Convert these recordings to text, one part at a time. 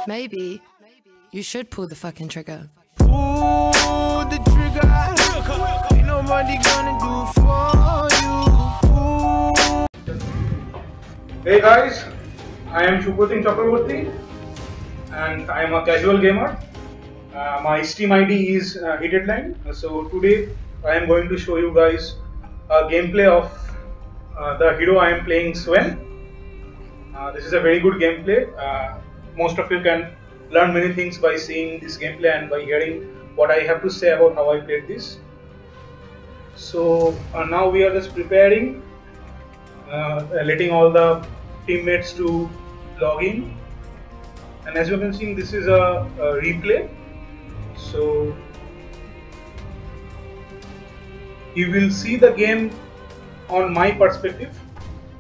Maybe you should pull the fucking trigger. Pull the trigger. Ain't nobody gonna do for you. Hey guys, I am Shubhratin Chakraborty and I am a casual gamer. My Steam ID is Heatedline. So today I am going to show you guys a gameplay of the hero I am playing, Sven. This is a very good gameplay. Most of you can learn many things by seeing this gameplay and by hearing what I have to say about how I played this. So now we are just preparing, letting all the teammates to log in, and as you can see, this is a replay. So you will see the game on my perspective,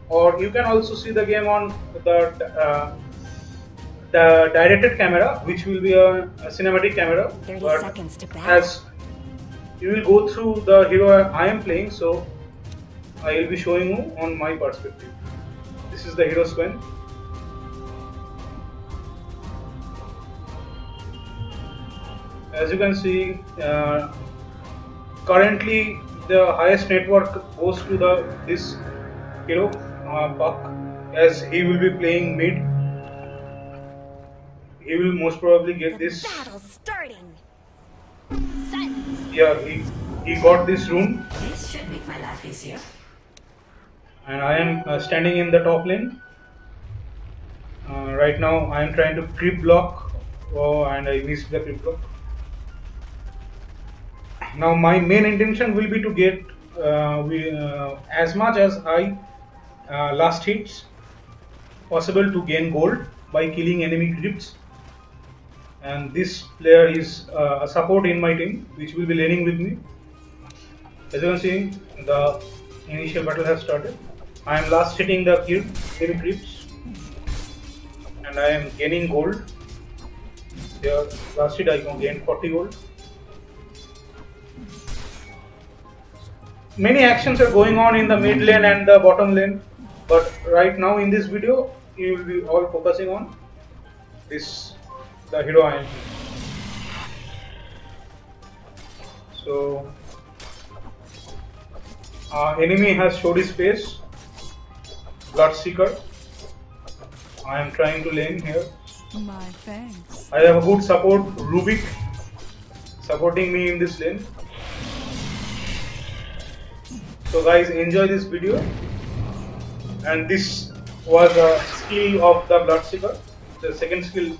or you can also see the game on the directed camera, which will be a cinematic camera. 30 but seconds to battle. as you will go through the hero I am playing, so I will be showing you on my perspective. This is the hero Sven. As you can see, currently the highest network goes to this hero Puck, as he will be playing mid. He will most probably get this. Battle starting. Yeah, he got this rune. This should make my life easier. And I am standing in the top lane. Right now I am trying to creep block, and I missed the creep block. Now my main intention will be to get as much as high last hits possible to gain gold by killing enemy creeps. And this player is a support in my team, which will be laning with me. As you can see, the initial battle has started. I am last hitting the enemy creeps, and I am gaining gold. Here, last hit I gained 40 gold. Many actions are going on in the mid lane and the bottom lane, but right now in this video, you will be all focusing on the hero I am playing. So, enemy has showed his face. Bloodseeker. I am trying to lane here. My thanks. I have a good support, Rubik, supporting me in this lane. So guys, enjoy this video. And this was a skill of the Bloodseeker. The second skill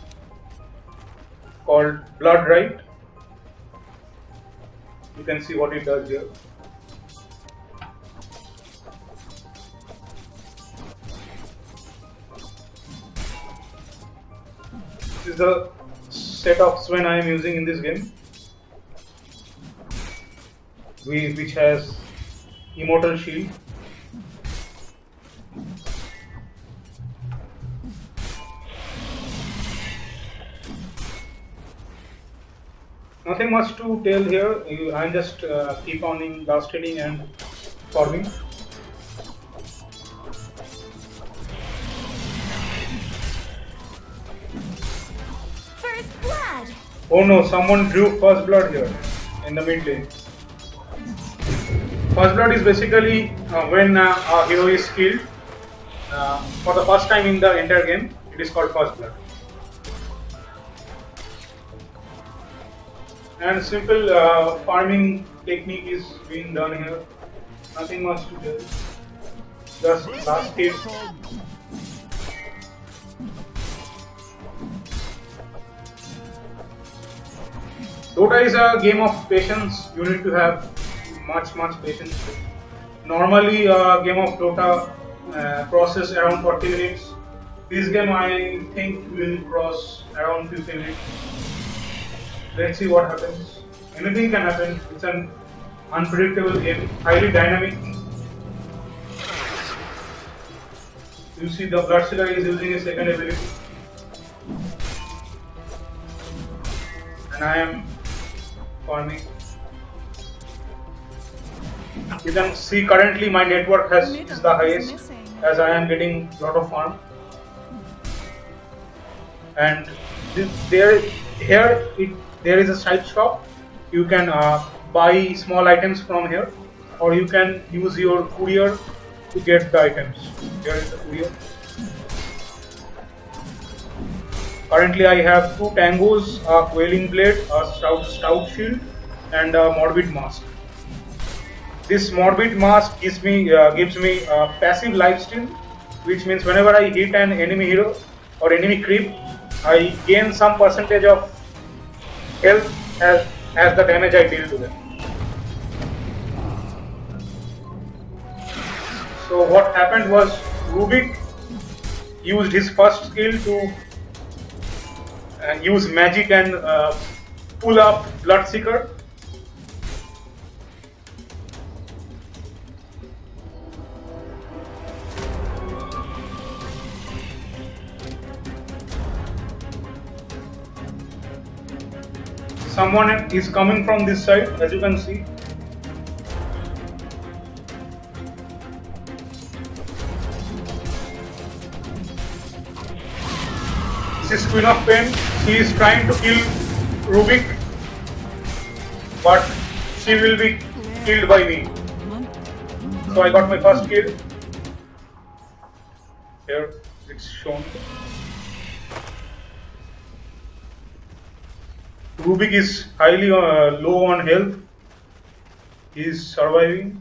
called Blood Right. You can see what it does here. This is the set of Sven I am using in this game, which has Immortal Shield. Nothing much to tell here. I am just keep on in last hitting and farming. First blood. Oh no, someone drew first blood here in the mid lane. First blood is basically when a hero is killed for the first time in the entire game. It is called first blood. And simple farming technique is being done here. Nothing much to tell. Just last hit. Dota is a game of patience. You need to have much patience. Normally a game of Dota process around 40 minutes. This game I think will cross around 50 minutes. Let's see what happens. Anything can happen. It's an unpredictable game, highly dynamic. You see the Bloodseeker is using a second ability. And I am farming. You can see currently my network is the highest, as I am getting lot of farm. And there is a side shop. You can buy small items from here, or you can use your courier to get the items. Here is the courier. Currently, I have 2 tangos, a Quelling Blade, a stout shield, and a Morbid Mask. This Morbid Mask gives me passive lifesteal, which means whenever I hit an enemy hero or enemy creep, I gain some percentage of health as the damage I deal to them. So what happened was Rubik used his first skill to use magic and pull up Bloodseeker. Someone is coming from this side, as you can see. This is Queen of Pain. She is trying to kill Rubik, but she will be killed by me. So I got my first kill. Here it's shown. Rubik is highly low on health. He is surviving.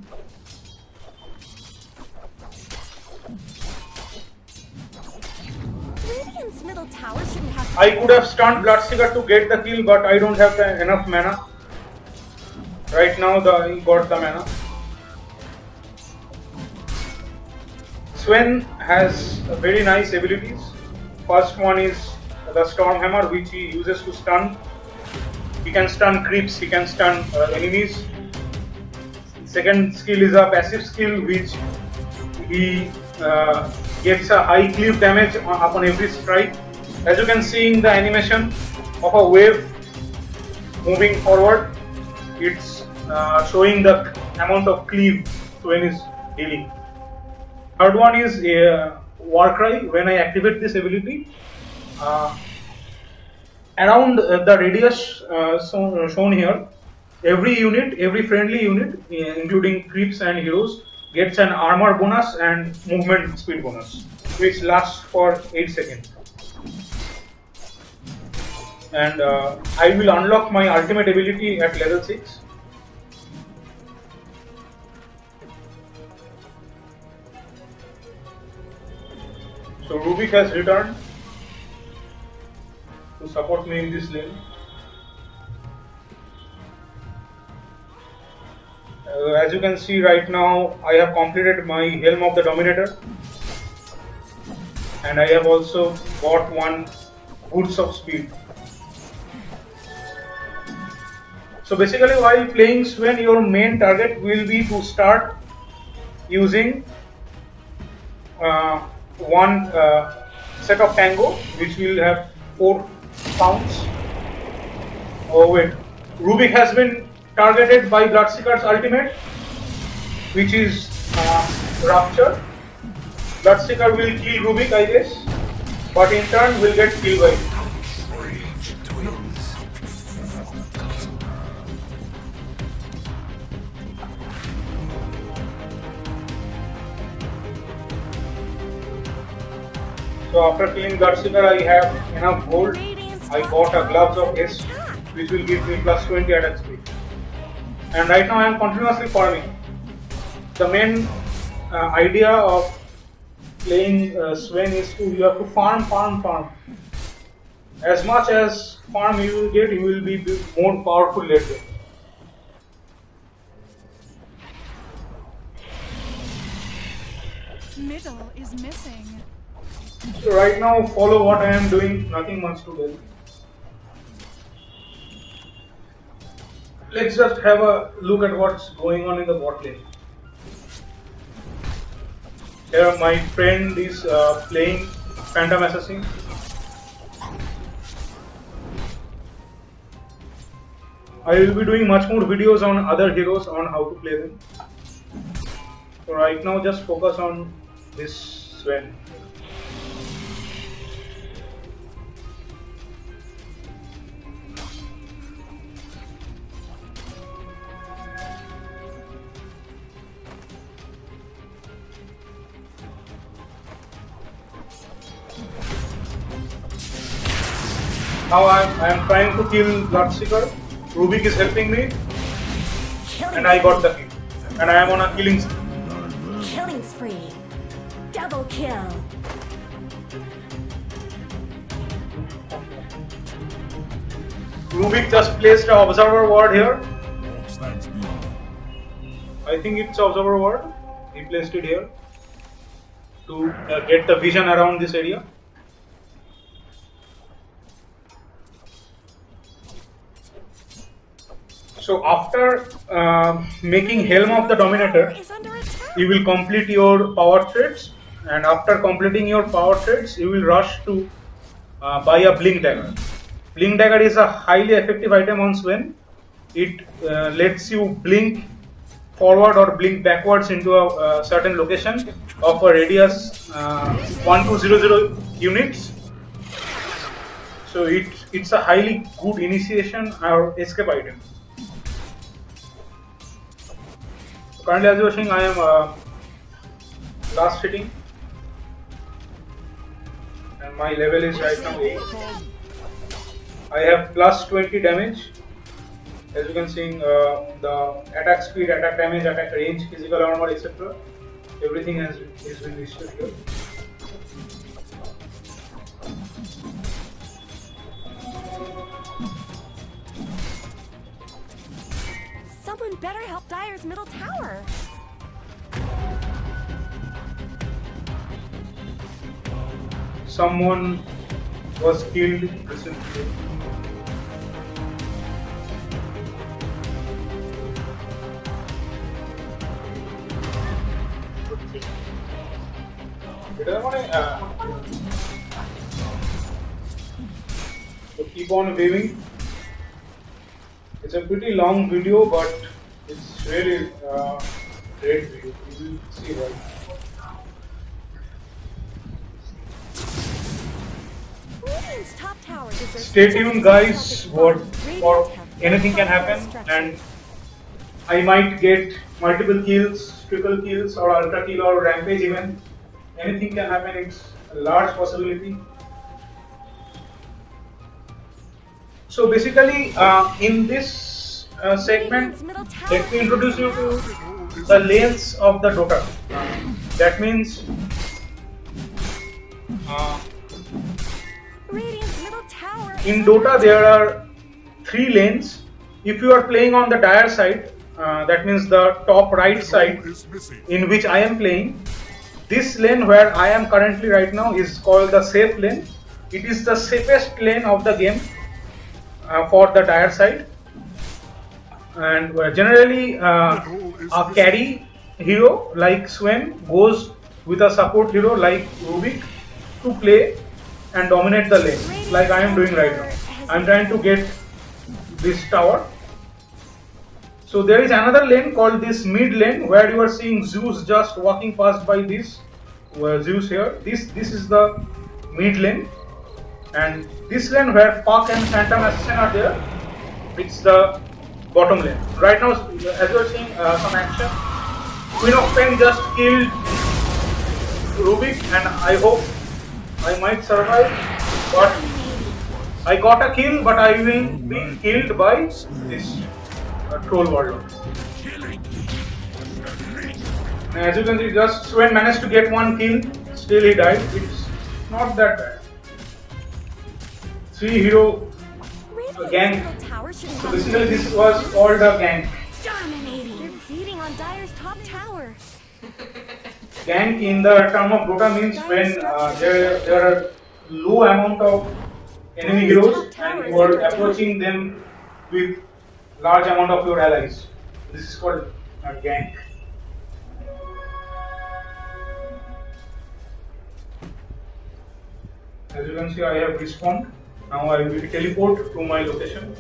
Radiant's middle tower shouldn't have. I could have stunned Bloodseeker to get the kill, but I don't have enough mana. Right now, I got the mana. Sven has very nice abilities. First one is the Storm Hammer, which he uses to stun. He can stun creeps, he can stun enemies. Second skill is a passive skill, which he gets a high cleave damage upon every strike. As you can see in the animation of a wave moving forward, it's showing the amount of cleave Sven is dealing. Third one is Warcry. When I activate this ability, around the radius shown here, every friendly unit, including creeps and heroes, gets an armor bonus and movement speed bonus, which lasts for 8 seconds. And I will unlock my ultimate ability at level 6. So Rubik has returned to support me in this lane. As you can see right now, I have completed my Helm of the Dominator, and I have also got one Boots of Speed. So basically, while playing Sven, your main target will be to start using one set of Tango, which will have 4 counts. Oh wait, Rubik has been targeted by Bloodseeker's ultimate, which is Rupture. Bloodseeker will kill Rubik, I guess, but in turn will get killed by him. So after killing Bloodseeker, I have enough gold. I bought a Gloves of Haste, which will give me plus 20 attack speed. And right now I am continuously farming. The main idea of playing Sven is you have to farm. As much as farm you will get, you will be more powerful later. Middle is missing. So right now follow what I am doing, nothing much to do. Let's just have a look at what's going on in the bot lane. Here my friend is playing Phantom Assassin. I will be doing much more videos on other heroes on how to play them. So right now just focus on this Sven. Now I am trying to kill Bloodseeker. Rubik is helping me, and I got the kill. And I am on a killing spree. Killing spree. Double kill. Rubik just placed an observer ward here. I think it's observer ward. He placed it here to get the vision around this area. So after making Helm of the Dominator, Is under attack. you will complete your power threads, and after completing your power threads, you will rush to buy a Blink Dagger. Blink Dagger is a highly effective item on Swain. It lets you blink forward or blink backwards into a certain location of a radius 1200 units. So it's a highly good initiation or escape item. Currently, as you are seeing, I am last hitting, and my level is right now 8. I have plus 20 damage. As you can see, the attack speed, attack damage, attack range, physical armor, etc. Everything has been listed here. Someone better help Dire's middle tower. Someone was killed recently. So keep on waving. It's a pretty long video, but it's really great video. You will see why. Radiant's top tower deserves Stay just tuned, as guys. well as What Radiant or have anything can full happen, structures. and I might get multiple kills, triple kills, or ultra kill, or rampage even. Anything can happen. It's a large possibility. So basically, in this segment, Radiant's middle tower let me introduce you to the lanes of the Dota. That means Radiant's middle tower in is under Dota there are 3 lanes. If you are playing on the Dire side, that means the top right side in which I am playing, this lane where I am currently right now is called the safe lane. It is the safest lane of the game for the Dire side, and generally a carry hero like Swain goes with a support hero like Rubik to play and dominate the lane, like I am doing right now. I am trying to get this tower. So there is another lane called this mid lane where you are seeing Zeus just walking past by this Zeus here. This is the mid lane, and this lane where Puck and Phantom Assassin are there, it's the bottom lane. Right now, as you are seeing some action, Queen of Pain just killed Rubik, and I hope I might survive, but I got a kill, but I will be killed by this troll warlord. And as you can see, just Swain managed to get one kill, still he died. It's not that bad. 3 hero Radiant's gang. middle tower shouldn't So have basically this was called a gank. dominating. They're beating on Dire's top tower. Gank in the term of Dota means when there are low amount of enemy heroes and you are approaching them with large amount of your allies. This is called a gank. As you can see, I have respawned. Now I will teleport to my location.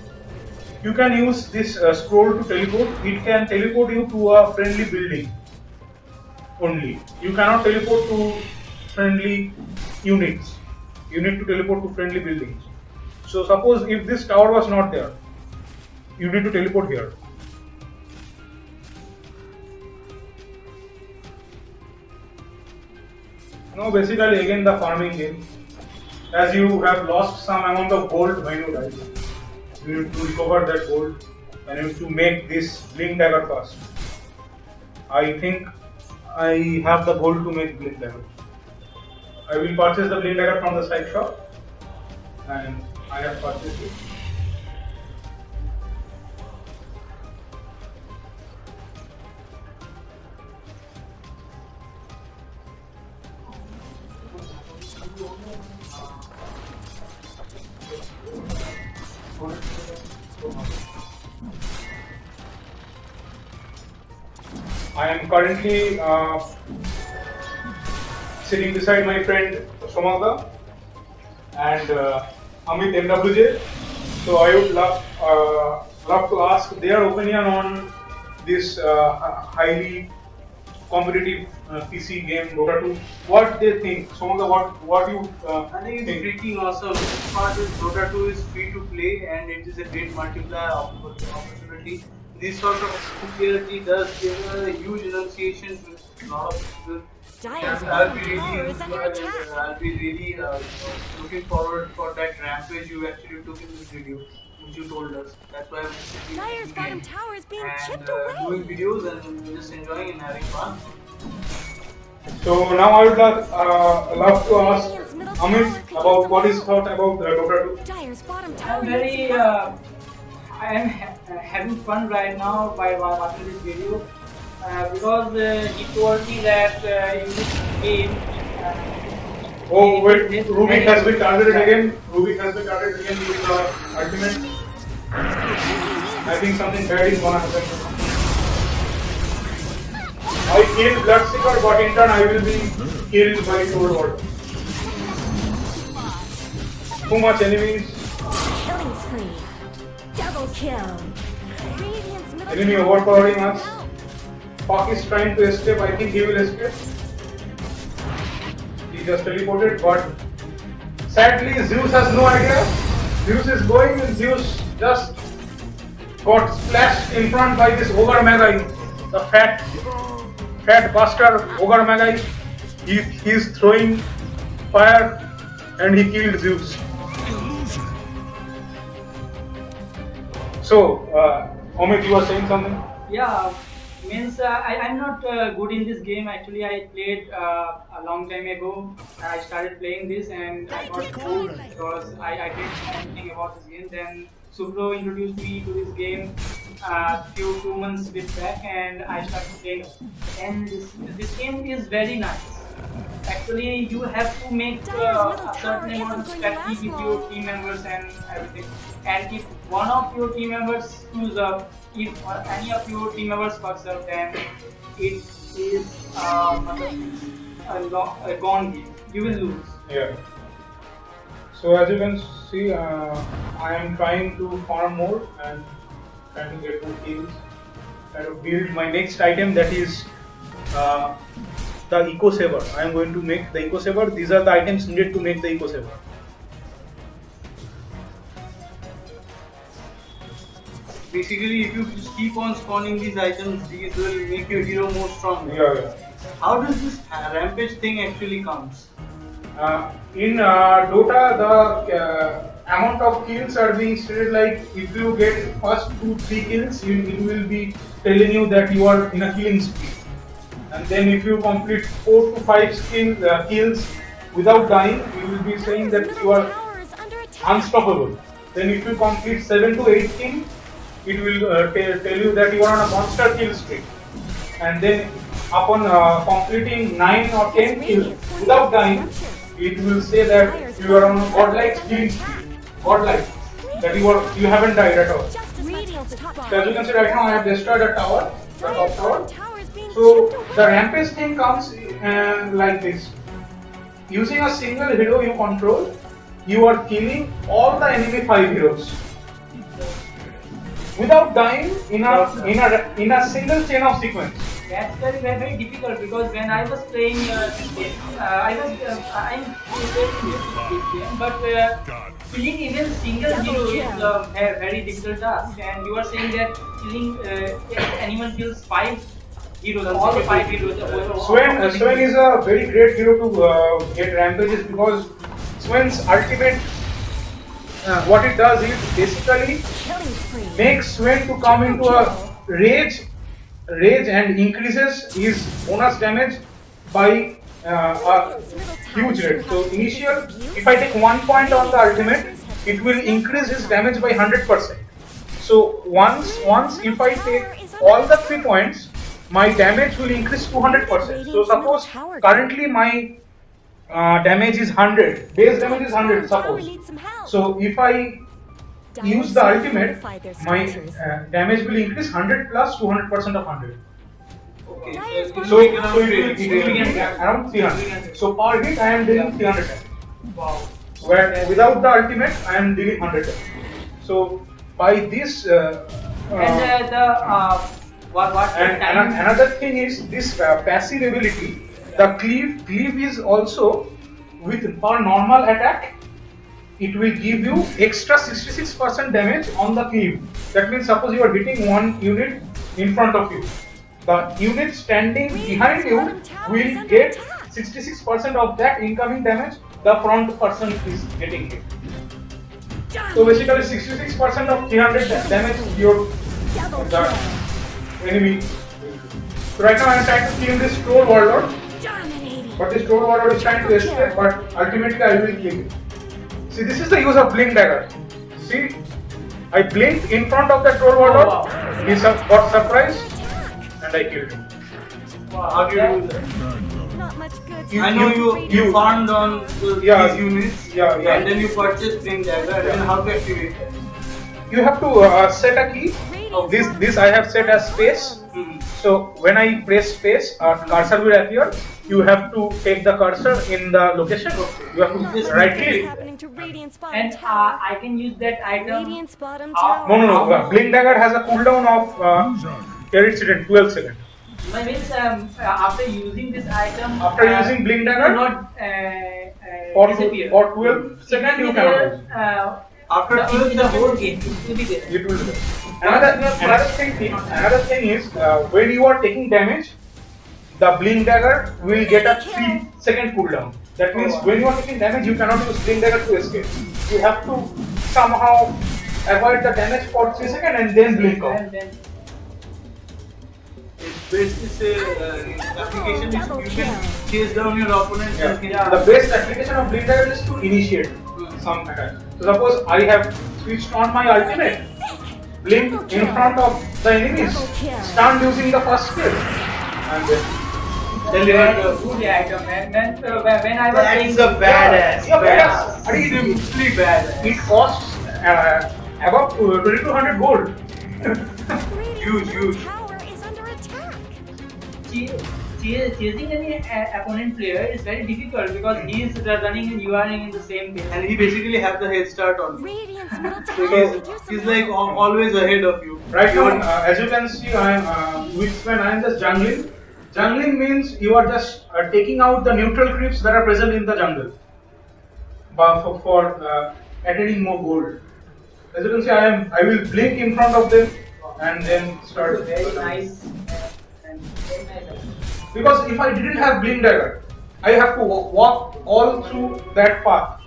You can use this scroll to teleport. It can teleport you to a friendly building only. You cannot teleport to friendly units. You need to teleport to friendly buildings. So suppose if this tower was not there, you need to teleport here. Now basically again the farming game. as you have lost some amount of gold when you died, you need to recover that gold and you need to make this blink dagger first. I think I have the gold to make blink dagger. I will purchase the blink dagger from the side shop, and I have purchased it. I am currently sitting beside my friend Somagda and Amit MWJ. So I would love to ask their opinion on this highly competitive PC game Dota 2. What they think? Somagda, what you I think it's pretty awesome. This part is Dota 2 is free to play and it is a great multiplayer opportunity. This sort of security does give a huge association with a lot of people. I'll be really looking forward for that rampage you actually took in this video, which you told us. That's why I'm Dire's bottom tower is being chipped away. doing videos and just enjoying and having fun. So now I would love to ask Amit about what his thought about Dota 2. Dire's bottom tower I'm very I am having fun right now by watching this video because he told me that in this game. Oh wait, Rubik has been targeted again. Rubik has been targeted again with the ultimate. I think something bad is gonna happen. I killed Bloodseeker, but in turn I will be killed by Sword. Too much enemies. killing spree. Double kill. Enemy overpowering us. Puck is trying to escape. I think he will escape. He just teleported, but sadly Zeus has no idea. Zeus is going and Zeus just got splashed in front by this Ogre Magi. The fat bastard Ogre Magi. He is throwing fire and he killed Zeus. So, Amit, you were saying something? Yeah, means I'm not good in this game. Actually, I played a long time ago. I started playing this and I got bored because I didn't know anything about this game. Then Supro introduced me to this game two months back, and I started playing. And this game is very nice. Actually, you have to make a certain amount of strategy with your team members and everything. And if one of your team members screws up, if any of your team members fucks up, then it is a gone game. You will lose. Yeah. So as you can see, I am trying to farm more and trying to get more kills. Try to build my next item, that is the Eco Saver. I am going to make the Eco Saver. These are the items needed to make the Eco Saver. Basically, if you just keep on spawning these items, these will make your hero more strong. Yeah. How does this rampage thing actually comes? In Dota, the amount of kills are being stated like if you get first 2-3 kills, it will be telling you that you are in a killing spree. And then if you complete 4 to 5 kills without dying, it will be saying that you are unstoppable. Then if you complete 7 to 8 kills, it will tell you that you are on a monster kill streak. And then upon completing 9 or 10 kills without dying, it will say that you are on a godlike killing streak. Godlike. That you haven't died at all. So as you can see right now, I have destroyed a tower, the top tower. So the rampage thing comes like this. Using a single hero you control, you are killing all the enemy 5 heroes without dying in a single chain of sequence. That's very difficult because when I was playing this game, I'm playing this game, but killing even single hero is a very difficult task. And you are saying that killing if anyone kills 5 heroes, all 5 heroes. Swain is a very great hero to get rampages because Swain's ultimate, what it does is basically makes Swain to come into a rage and increases his bonus damage by a huge rate. So initial, if I take 1 point on the ultimate, it will increase his damage by 100%. So once if I take all the 3 points, my damage will increase 200%. So suppose currently my damage is 100, base damage is 100 suppose. So if I use the ultimate, my damage will increase 100 plus 200% of 100. Okay. So it will be around 300. So per hit I am dealing 300 damage. Wow. Where without the ultimate I am dealing 100 damage. So by this another thing is this passive ability, the cleave is also with per normal attack. It will give you extra 66% damage on the cleave. That means suppose you are hitting one unit in front of you. The unit standing behind you will get 66% of that incoming damage the front person is getting hit. So basically 66% of 300 damage your the enemy. So right now I am trying to kill this troll warlord. But this troll warlord is trying to escape, but ultimately I will kill it. See, this is the use of blink dagger. See, I blinked in front of the troll warlord. He got surprised, and I killed him. Wow. How do you do that? Not much good. I know you farmed on these units, and then you purchased blink dagger, and how to activate it? You have to set a key. This I have set as space. So when I press space, a cursor will appear. You have to take the cursor in the location. You have to right click. And I can use that item. No. Blink dagger has a cooldown of 12 seconds. My means after using this item. After using blink dagger, not disappear. For 12 seconds you cannot use. After 12 the whole game, it will be there. It will be there. Another thing is when you are taking damage, the blink dagger will get a 3-second cooldown. That means when you are taking damage, you cannot use blink dagger to escape. You have to somehow avoid the damage for 3 seconds and then blink off. This application is you can chase down your opponent. The best application of blink dagger is to initiate some attack. So suppose I have switched on my ultimate. Blink in front of the enemies, stun using the first skill, and then They are good item, man. When I was playing the badass. Badass. Simply badass. It costs above 2200 gold. Huge. Chasing any opponent player is very difficult because he is running and you are running in the same pace. And he basically has the head start on you. So He's like always ahead of you. Right now, as you can see, I am with Swain. I am just jungling. Jungling means you are just taking out the neutral creeps that are present in the jungle, but for attaining more gold. As you can see, I will blink in front of them and then start. Very nice. Because if I didn't have blink dagger, I have to walk all through that path.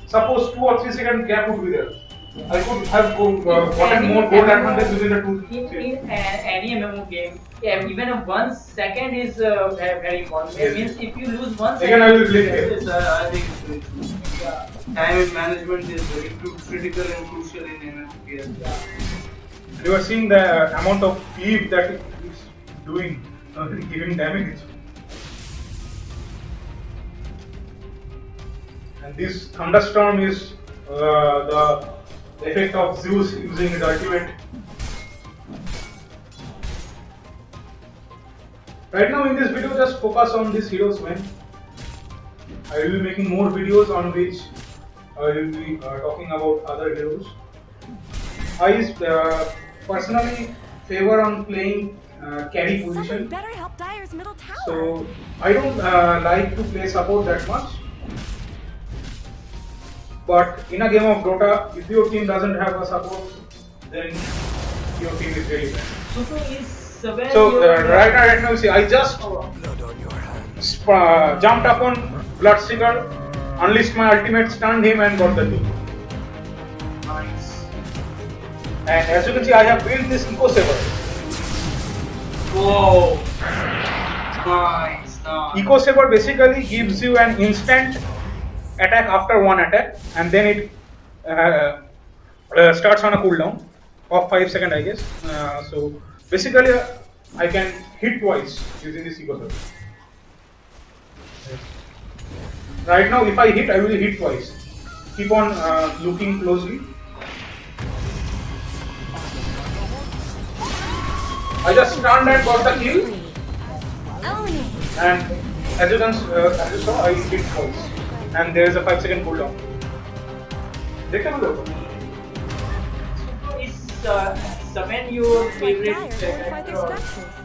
Suppose 2 or 3 second gap would be there. I could have gotten more gold advantage within the 2 seconds. In any MMO game, even a 1 second is very important. It means if you lose 1 second, again I will blink here. Yes, I think time management is very critical and crucial in MMO games. You are seeing the amount of cleave that it is doing. Giving damage, and this thunderstorm is the effect of Zeus using his ultimate. Right now in this video, just focus on this hero Swain. I will be making more videos on which I will be talking about other heroes. I personally favor on playing carry position. So I don't like to play support that much. But in a game of Dota, if your team doesn't have a support, then your team is very bad. So right now, see, I just jumped upon Bloodseeker unleashed my ultimate, stunned him and got the kill. Nice. And as you can see, I have built this Eco Saver. Whoa. Nice. Eco Saver basically gives you an instant attack after one attack, and then it starts on a cooldown of 5 seconds, I guess. So basically, I can hit twice using this Eco Saver. Right now, if I hit, I will hit twice. Keep on looking closely. I just stunned and got the kill. And as you saw, I hit twice. And there is a 5 second cooldown. Is Saman your favorite character?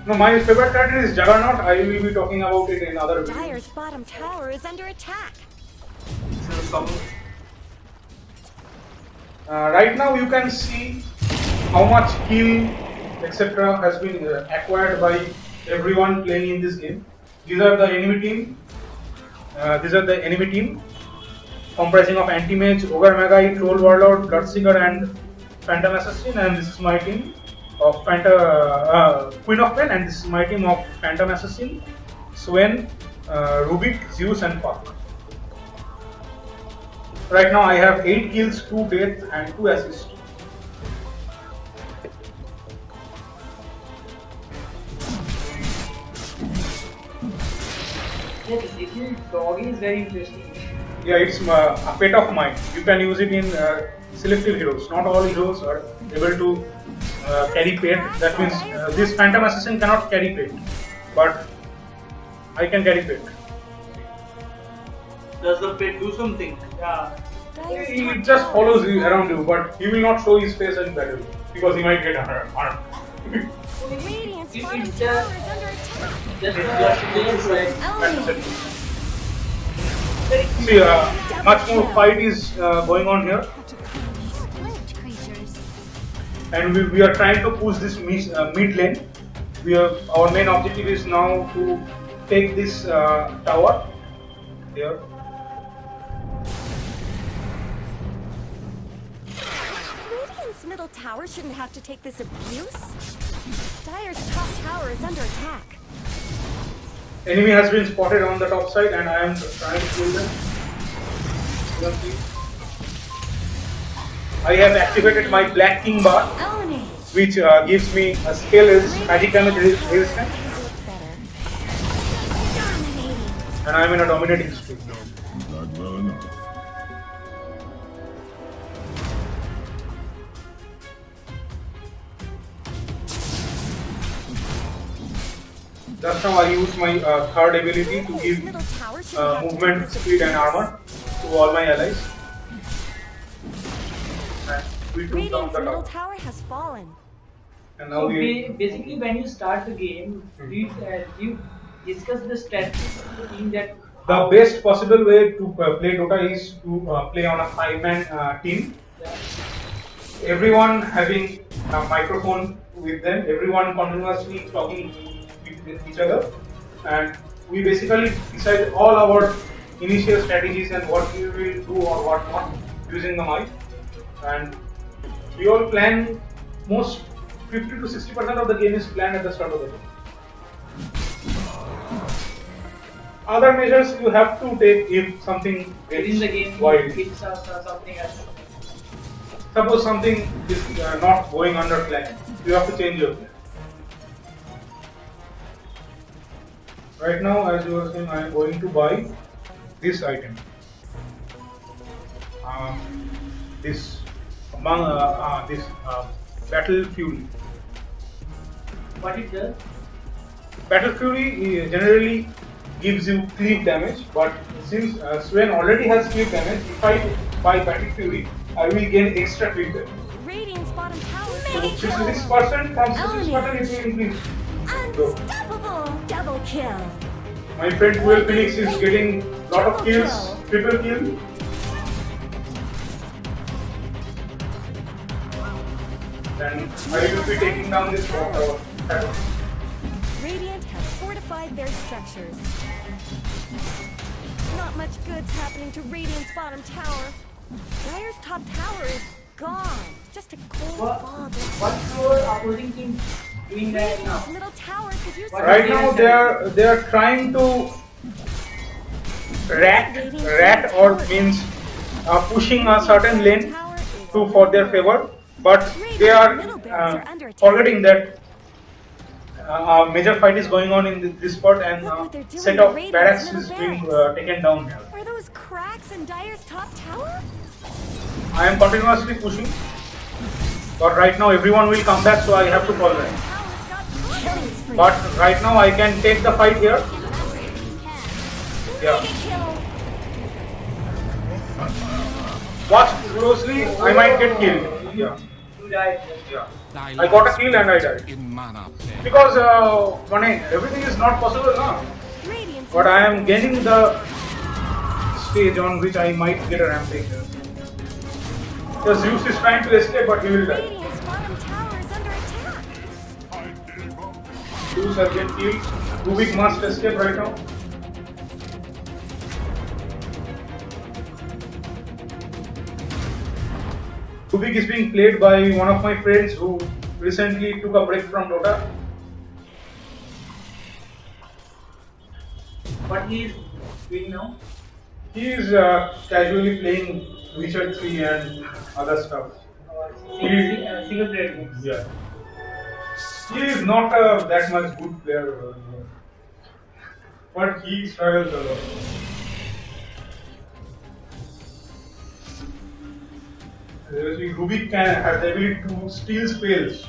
No, my favorite character is Juggernaut. I will be talking about it in other videos. Dire's bottom tower is under attack. Right now you can see how much kill etc. has been acquired by everyone playing in this game. These are the enemy team. Comprising of Anti-Mage, Ogre Magi, Troll Warlord, Bloodseeker and Phantom Assassin, and this is my team of Queen of Pain, and this is my team of Phantom Assassin, Swain, Rubik, Zeus and Puck. Right now I have 8 kills, 2 deaths and 2 assists. Yes, little doggy is very interesting. Yeah, it's a pet of mine. You can use it in selective heroes. Not all heroes are able to carry pet. That means this Phantom Assassin cannot carry pet, but I can carry pet. Does the pet do something? Yeah. He just follows you around you, but he will not show his face in battle because he might get harmed. Radiant's It- bottom it tower just- is under attack. Just games like See, much more fight is going on here, and we are trying to push this mid lane. Our main objective is now to take this tower here. Radiant's middle tower shouldn't have to take this abuse. Dire's top tower is under attack. Enemy has been spotted on the top side, and I am trying to kill them. I have activated my Black King bar, which gives me a skill is magic damage resistance, and I am in a dominating streak. Just now I used my third ability to give movement, speed and armor to all my allies. And we took down Radiant's the middle tower. tower has fallen. And So now we... basically, when you start the game, do you discuss the strategy of the team that The best possible way to play Dota is to play on a 5-man team. Everyone having a microphone with them, everyone continuously talking with each other, and we basically decide all our initial strategies and what we will do or what not using the mic, and we all plan. Most 50 to 60% of the game is planned at the start of the game. Other measures you have to take if something within the game wild. hits us or something else? Suppose something is not going under plan, you have to change your plan. Right now, as you were saying, I am going to buy this item. This Battle Fury. What it does? Battle Fury generally gives you cleave damage, but since Swain already has cleave damage, if I buy Battle Fury, I will gain extra cleave damage. Radiant's bottom tower is So under 66% from 66% it will increase. So, unstoppable. Double kill. my friend Duel Phoenix is getting lot of kills, triple kill. Then I will be taking down this tower. Radiant has fortified their structures. Not much good's happening to Radiant's bottom tower. Dire's top tower is gone. Just a cold ball. What's your opposing team doing right now? Radiant's middle tower could use Right now they are trying to rat or means pushing a certain lane for their favor, but they are forgetting that a major fight is going on in this spot and set of barracks is being taken down here. Are those cracks in Dire's top tower? I am continuously pushing, but right now everyone will come back, so I have to fall back. But right now I can take the fight here. Yeah. Watch closely, I might get killed. Yeah. You died. Yeah. I got a kill and I died. Because everything is not possible now. But I am gaining the stage on which I might get a rampage. The Zeus is trying to escape, but he will die. Radiant's bottom tower is under attack. Zeus has been killed. Rubik must escape right now. Rubik is being played by one of my friends who recently took a break from Dota. What he is doing now? He is casually playing Witcher 3 and other stuff. Single player games. Yeah. He is not that much good player, but he struggles a lot. Rubik has the ability to steal spells,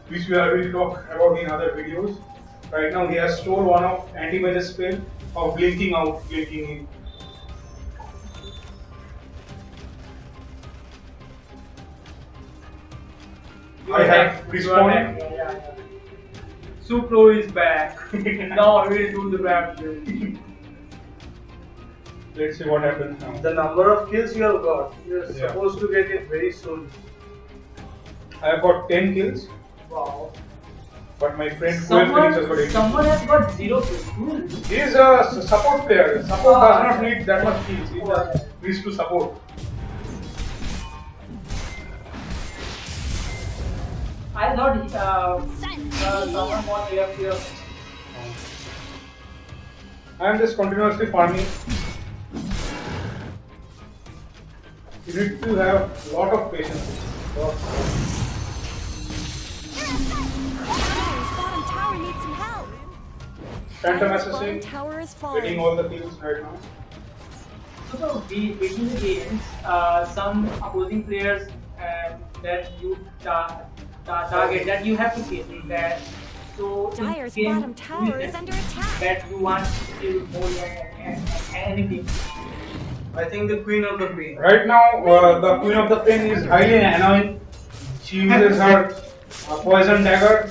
which we will talk about in other videos. Right now, he has stole one of anti-magic spell of blinking out, blinking in. I have respawned. Yeah. Supro is back. Now we will do the ramp. Let's see what happens now. The number of kills you have got, you are supposed to get it very soon. I have got 10 kills. Wow. But my friend Phoenix has got 8. Someone has got 0 kills. He is a support player. Support does not need that much kills. He just needs to support. I thought someone was here. I am just continuously farming. You need to have a lot of patience. Bottom tower needs some help. Phantom Bottom Assassin tower is falling. getting all the kills right now. So between the games, some opposing players that you target that you have to kill that. So Dire's in bottom tower is under attack. that you want to kill more than anything. I think the Queen of the Pain. Right now, the Queen of the Pain is highly annoying. She uses her poison dagger,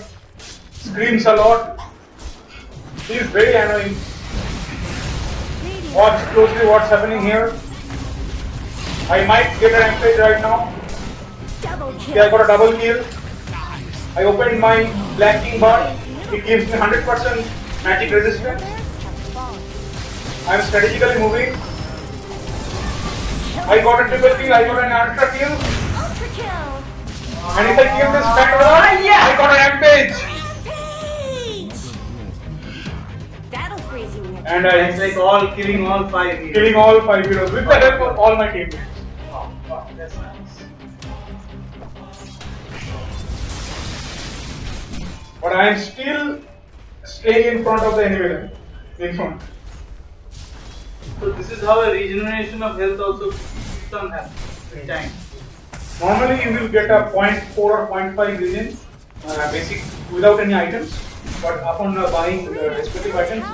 screams a lot. She is very annoying. Watch closely what's happening here. I might get a rampage right now. Double Okay, kill. I got a double kill. I opened my Black King bar. It gives me 100% magic resistance. I am strategically moving. I got a triple kill. I got an ultra kill. Ultra kill. And if I kill this Phantom, I got a rampage. Rampage. That'll freeze you in your And It's like all killing all 5 heroes. killing all 5 heroes with the help of all my teammates. Wow, that's nice. But I am still staying in front of the enemy line. In front. So this is how a regeneration of health also keeps on happening with time. Normally you will get a 0.4 or 0.5 regen basic without any items. But upon buying respective items,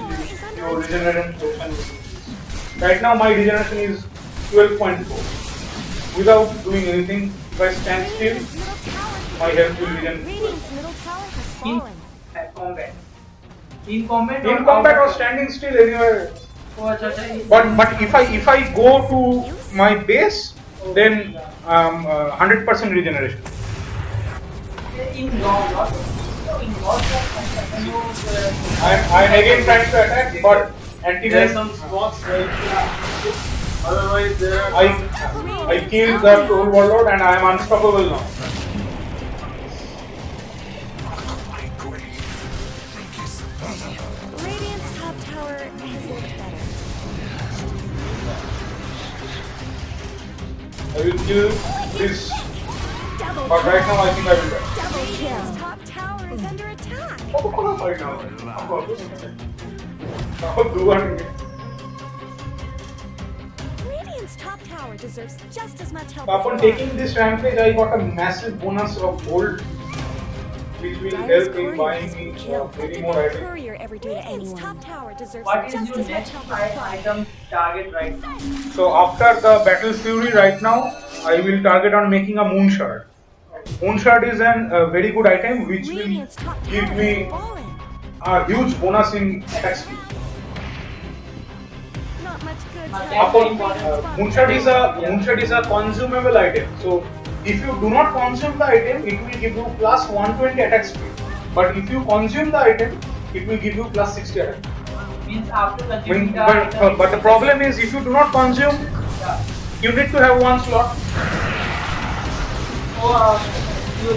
your regeneration portion will increase. Right now my regeneration is 12.4. Without doing anything, if I stand still, my health will regenerate. Radiant's middle tower has fallen. Combat. In combat. In combat or standing still anywhere. But if I go to my base, then 100% regeneration. In long, I'm again trying to attack, but There are some spots right here. Otherwise, there are. I killed the troll warlord and I am unstoppable now. Radiant's top tower has looked better. I will kill this, Double but right now I think I will die. Double kill. Radiant's top tower is under attack. Right now. Radiant's top tower deserves just as much help. Upon as taking this rampage, I got a massive bonus of gold, which will Dyer's help in courier buying has me been killed. What many did more that items. courier ever do to anyone? Top tower deserves What is just your as much next help as item target right now? So after the Battle Fury right now, I will target on making a Moon Shard. Moon Shard is a very good item which will Radiant's top give tower me has fallen. a huge bonus in attack speed. Not much good. Moon Shard is a consumable item. So if you do not consume the item, it will give you plus 120 attack speed. But if you consume the item, it will give you plus 60 attack. Means after consuming the item. But the problem is, if you do not consume, you need to have one slot. You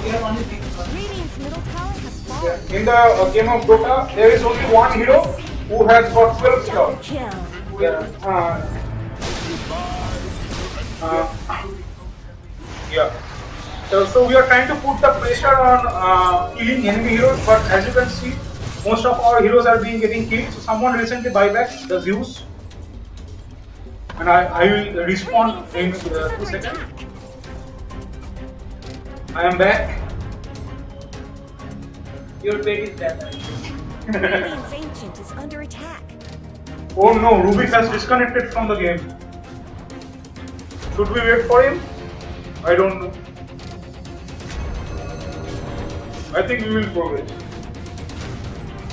get only 6 slots. Radiant's middle tower has fallen. In the game of Dota, there is only one hero who has got 12 Double slots. kill. Yeah. So we are trying to put the pressure on killing enemy heroes, but as you can see, most of our heroes are getting killed. So someone recently buy back the Zeus, and I will respawn in 2 seconds. I am back. Your pet is dead. Radiant's ancient is under attack. Oh no, Rubik has disconnected from the game. Should we wait for him? I don't know. I think we will progress.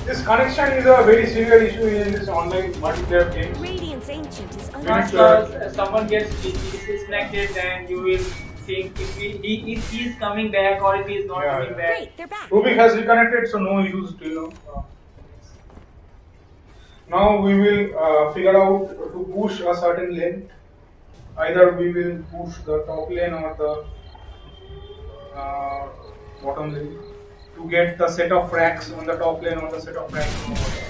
This connection is a very severe issue in this online multiplayer game. Radiant's ancient is under Minutes attack. Someone gets disconnected, and you will think if he is coming back or if he is not coming back. Great, they're back. Rubik has reconnected, so no issues till now. Now we will figure out to push a certain lane. Either we will push the top lane or the bottom lane to get the set of racks on the top lane or the set of racks on the bottom.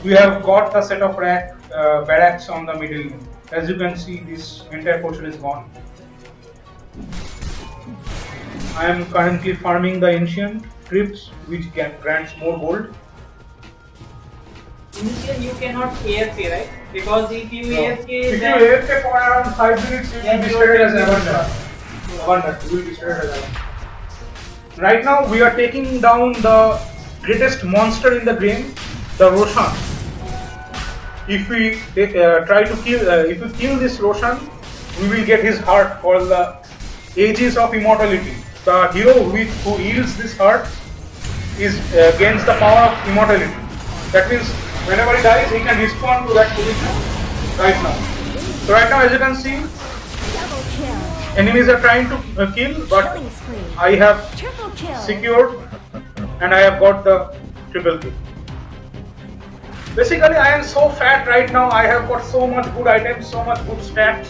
We have got the set of barracks on the middle lane. As you can see, this entire portion is gone. I am currently farming the ancient trips, which grants more gold. Initially, you cannot AFK, right? Because if you AFK, If you then AFK for around 5 minutes, you will be stated as abundant. You will be stated as abundant. Right now, we are taking down the greatest monster in the game, the Roshan. If we try to kill, if we kill this Roshan, we will get his heart called the Aegis of Immortality. The hero who yields this heart is gains the power of immortality. That means whenever he dies, he can respawn to that position right now. So right now, as you can see, Double kill. enemies are trying to kill, but Killing spree. I have Triple kill. secured and I have got the triple kill. Basically, I am so fat right now. I have got so much good items, so much good stats,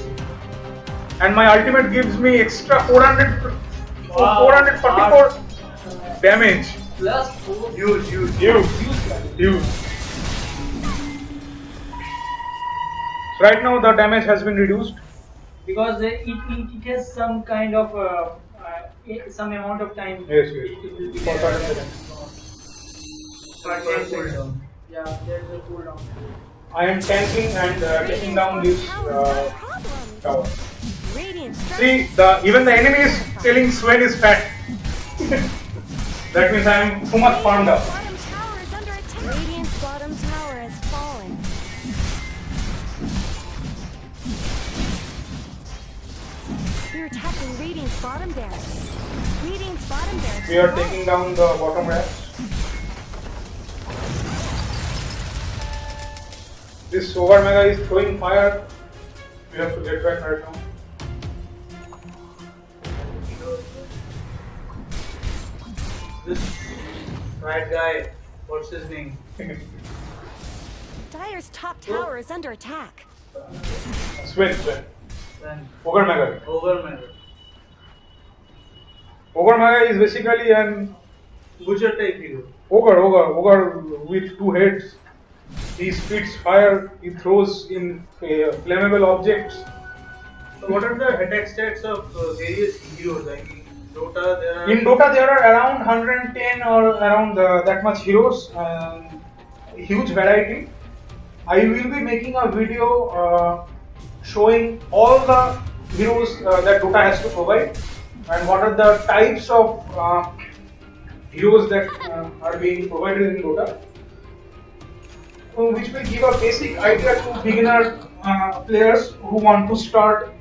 and my ultimate gives me extra 444 damage. plus 4. Huge. So right now the damage has been reduced. Because it has some kind of some amount of time. Yes. It will be For there. 30 seconds. Yeah, there's a cooldown. I am tanking and taking down this tower. Radiant See, even the enemy is telling Sven is fat. That means I am too much farmed up. bottom tower is under attack. Radiant's bottom tower has fallen. We're attacking Radiant's bottom barracks. Radiant's bottom barracks. We are taking down the bottom racks. This Over Mega is throwing fire. We have to get back right now. This fat guy, what's his name? Dire's top tower is under attack. Sven. Then Ogre Maga. Ogre Maga is basically an Butcher type hero. ogre with two heads. He spits fire, he throws in flammable objects. So what are the attack stats of various heroes? Like in Dota, there are around 110 or around that much heroes. Huge variety. I will be making a video showing all the heroes that Dota has to provide and what are the types of heroes that are being provided in Dota, which will give a basic idea to beginner players who want to start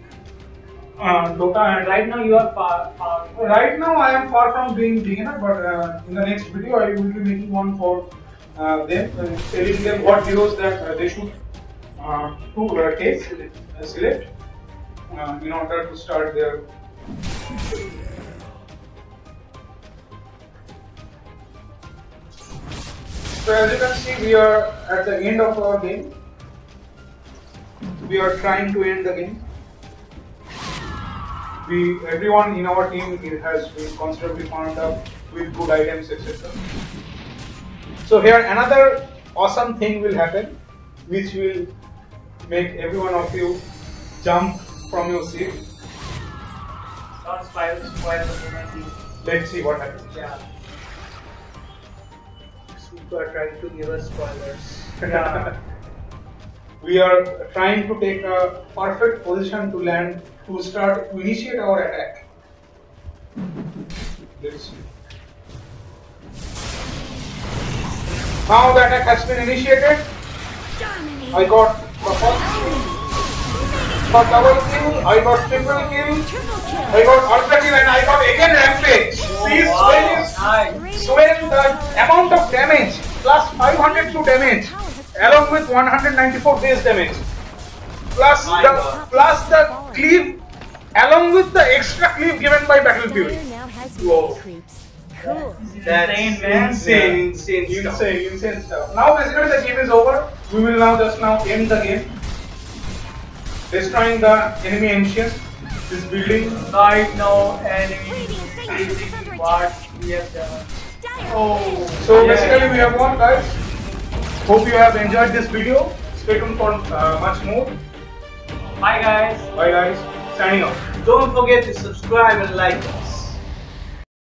Dota. And Right now you are far. right now I am far from being beginner, but in the next video I will be making one for them, telling them what heroes that they should select in order to start their. So as you can see, we are at the end of our game. We are trying to end the game. Everyone in our team has been considerably farmed up with good items, etc. So here another awesome thing will happen, which will make every one of you jump from your seat. Not spoil the moment. Let's see what happens. Yeah. Super trying to give us spoilers. Yeah. We are trying to take a perfect position to land, to initiate our attack. Let's see. Now the attack has been initiated. I got the first kill, got double kill, I got triple kill, I got ultra kill, and I got again rampage. See, Sven, the amount of damage plus 502 damage along with 194 base damage plus the cleave along with the extra cleave given by Battle Fury. Dire now has Whoa. creeps. Cool. That's Insane, man. insane Stuff. Now basically the game is over. We will now end the game. Destroying the enemy ancient, this building. Right now, enemy Radiant Sanctuary is under what attack. we have done. Dire Oh, So basically we have won, guys. Hope you have enjoyed this video. Stay tuned for much more. Bye guys. Bye guys. Signing off. Don't forget to subscribe and like.